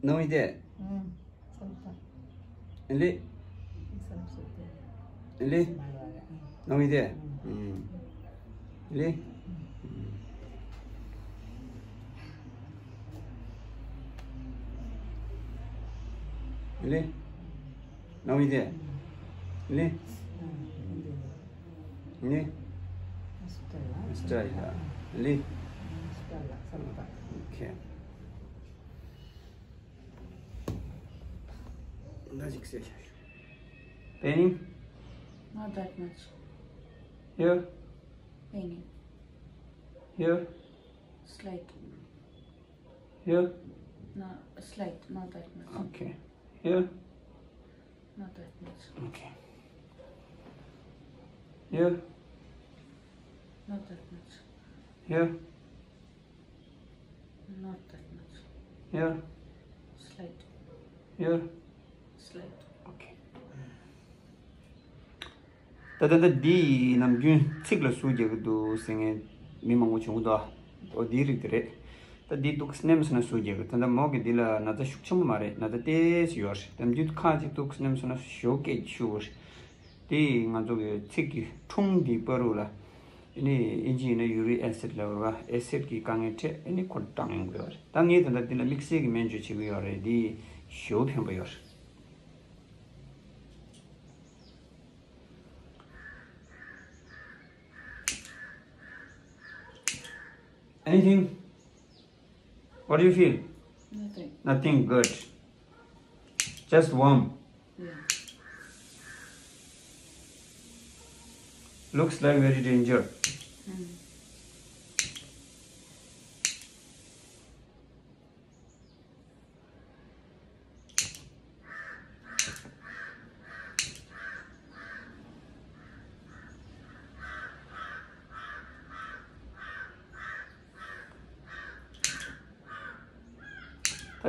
ನೋವಿದೆ ಇಲ್ಲಿ ಇಲ್ಲಿ ನೋವಿದೆ ಇಲ್ಲಿ ಇಲ್ಲಿ ನೋವಿದೆ ಇಲ್ಲಿ ಇಲ್ಲಿ ಇಷ್ಟ ಇಲ್ಲ ಇಲ್ಲಿ okay Paining? Not that much. Here? Paining. Here? Slight. Here? No, slight, not that much. Okay. Here? Not that much. Okay. Here? Not that much. Here? Not that much. Here? Slight. Here? Slight. Okay. 다다다 디 남균 책을 수제도 생에 미망고 중도 어디를 다디 독스냄스나 수제가 단다 먹게 딜라 나다 숙청 말에 나다 데스요 담주 카지 독스냄스나 쇼게 추어 디 간조게 책이 총디 버로라 ini injine uric acid level acid ki kangete ini kontang ngor tangi tanda dina mixi ki menju chi go yore di show phim ba yor anything what do you feel nothing good just warm looks like very danger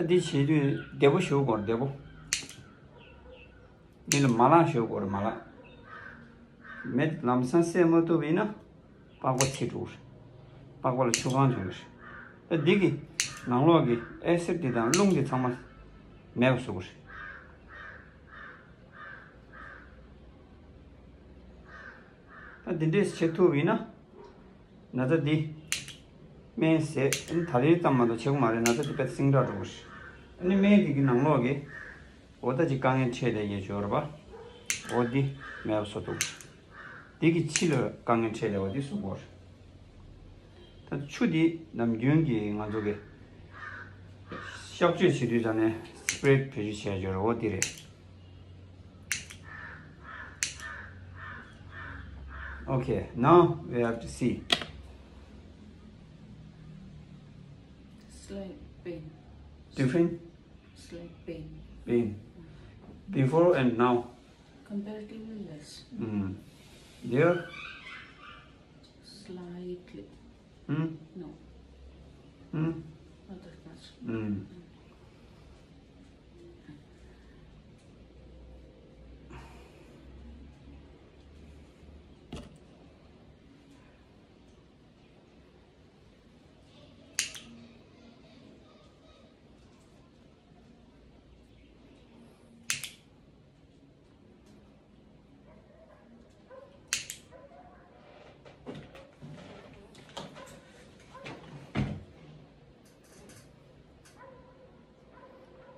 디 시도 대보 쇼고 대보 일 말아 쇼고 말아 met lamsan se moto vina pago chitur pago le chugan jus ta digi nanglo gi acid de dan lung de chama mew sugur ta dindis chetu vina nada di me se in thali tamado chegu mare nada di pet singra jus ani me gi nanglo gi oda ji kangen che de ye jorba odi mew sotu 되게 치료 강연 체력 어디 수고. 다 추디 남균기 가족에 샵주 치료 전에 스프레드 표시해줘 어디래. Okay, now we have to see. Slight pain. Different? Slight pain. Pain. Before and now. Comparatively less. There? Slightly. No. Not that much.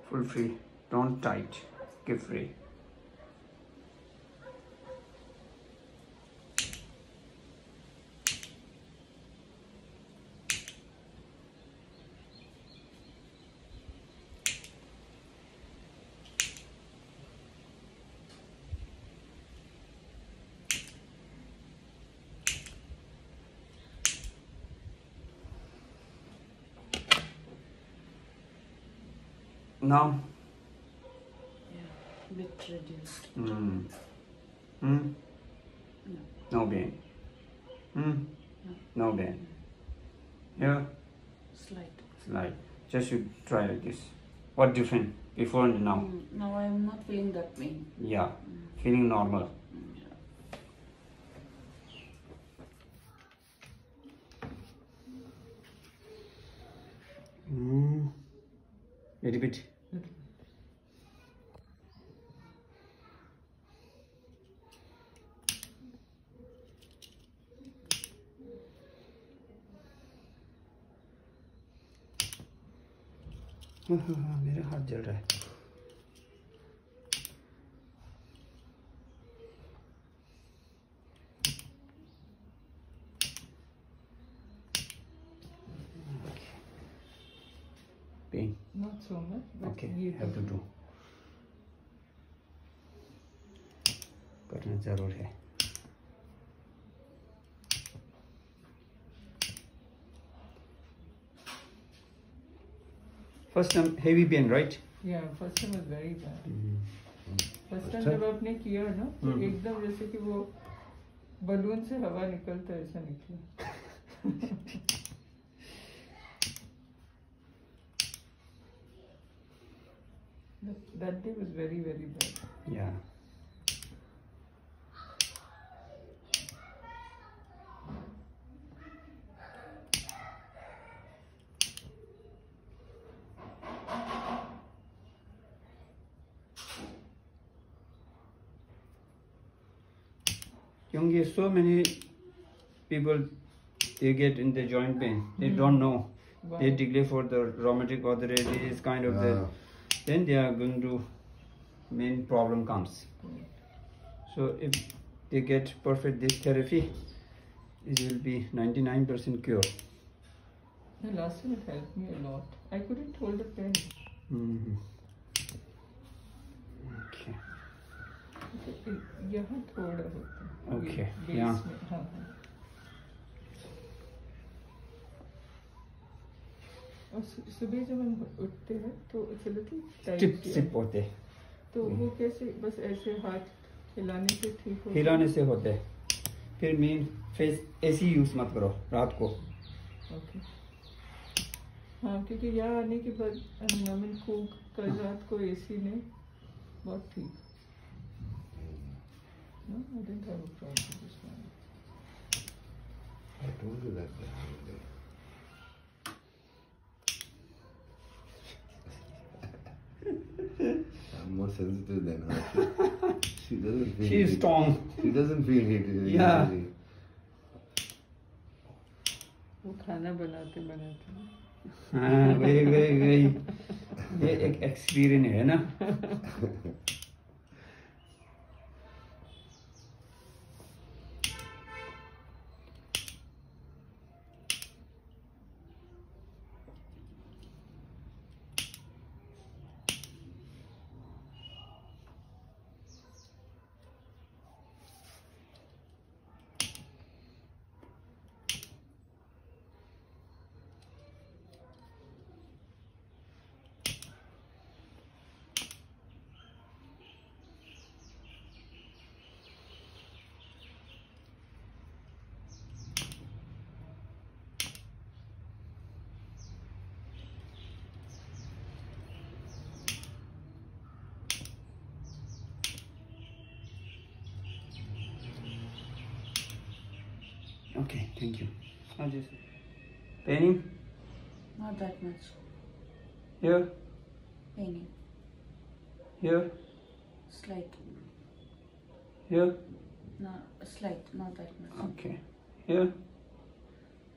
Full free, don't tight, give free. Now? Yeah, bit reduced. No pain. No pain. Yeah? Slight. Just you try like this. What different before and now? Now I am not feeling that pain. Yeah, feeling normal. little bit. मेरा हाथ जल रहा है. Pain. Not so much, but Okay, you have to do. करना जरूर है. First time heavy pain, right? Yeah, first time was very bad. First time जब आपने किया ना तो एकदम जैसे कि वो बलून से हवा निकलता है ऐसा निकला. That day was very, very bad. Yeah. क्योंकि so many people they get in the joint pain, they don't know. Wow. They declare for the rheumatic arthritis kind of the, then they are going to main problem comes. So if they get perfect this therapy, it will be 99% cure. The last time it helped me a lot. I couldn't hold a pen. Okay. यहाँ थोड़ा होता है. Okay. Base Yeah. में, हाँ हाँ. और सुबह जब हम उठते हैं तो it's a little tight. Tip sip होते हैं. तो वो कैसे बस ऐसे हाथ हिलाने से ठीक हो. हिलाने से होते हैं. फिर मेन फेस एसी यूज मत करो रात को. ओके. हाँ क्योंकि यहाँ आने के बाद नमन को कल रात को एसी ने बहुत ठीक. No, I didn't have a problem this morning. I told you that the other day. I'm more sensitive than her. She doesn't feel. She is heat. strong. She doesn't feel heat. Yeah. easily. वो खाना बनाते बनाते. हाँ वही ये एक experience है ना. Okay, thank you. I'll just paining Not that much. here, Paining. here, Slight. here. No, slight. Not that much. Okay, here.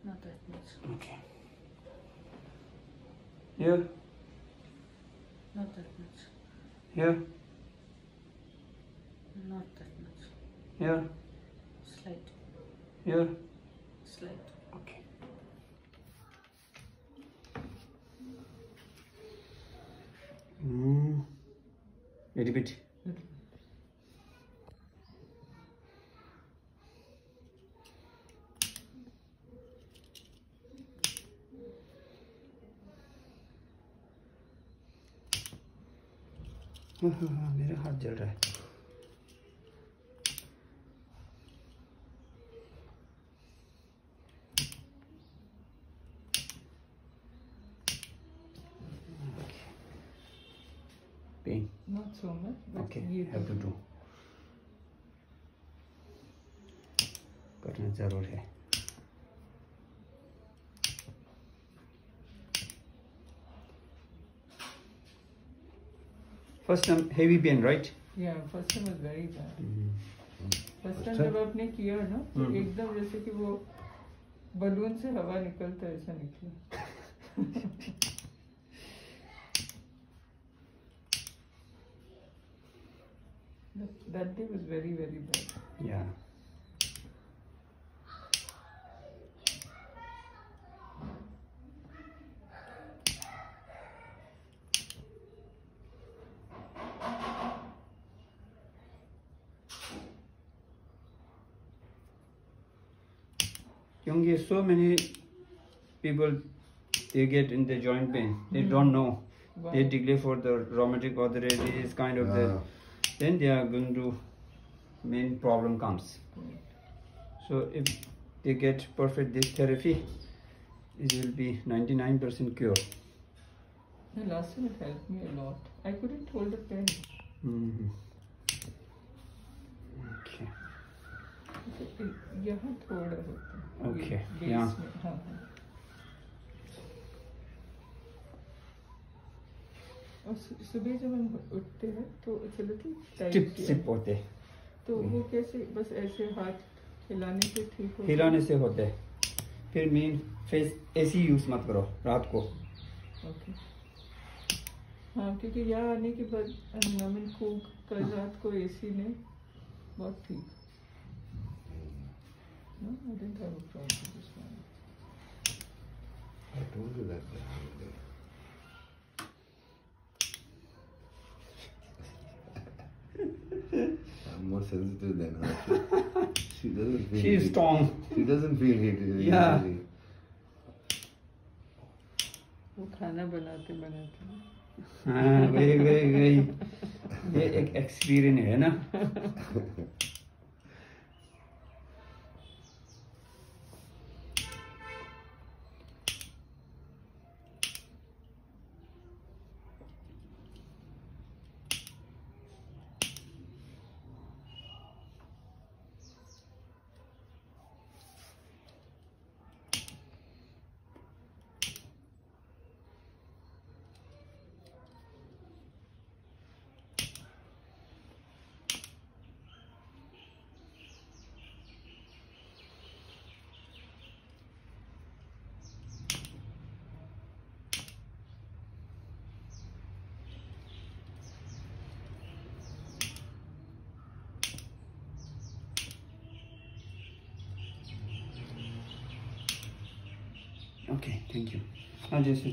Not that much. Okay, here, Not that much. here, Not that much. here, Slight. here. Slight. Okay. Little bit. मेरा हाथ जल रहा है. Pain. Not so much, but Okay, you have to do. करना जरूर है. First time heavy pain, right? Yeah, first time was very bad. First time अच्छा। जब आपने किया ना तो एकदम जैसे कि वो बलून से हवा निकलता है ऐसा निकला. That day was very bad. Yeah. क्योंकि so many people they get in the joint pain, they don't know. Wow. They declare for the rheumatic arthritis kind of the, then they are going to main problem comes. So if they get perfect this therapy, it will be 99% cure. The last time it helped me a lot. I couldn't hold a pen. Okay. यहाँ थोड़ा होता है. Okay, base yeah. में, हाँ. और सुबह जब हम उठते हैं तो चलो कि चिप चिप होते, तो वो कैसे बस ऐसे हाथ हिलाने से ठीक हो. हिलाने से होते. फिर मेन फेस एसी यूज मत करो रात को. ओके. हाँ, क्योंकि यहाँ आने के बाद नमन को कल रात को एसी ने बहुत ठीक. No, I didn't have a problem with this one. I told you that the other day. I'm more sensitive than her. She doesn't feel She is heat. strong. She doesn't feel heat. Yeah. वो खाना बनाते बनाते. हाँ वही ये एक experience है ना. Okay, thank you. Now just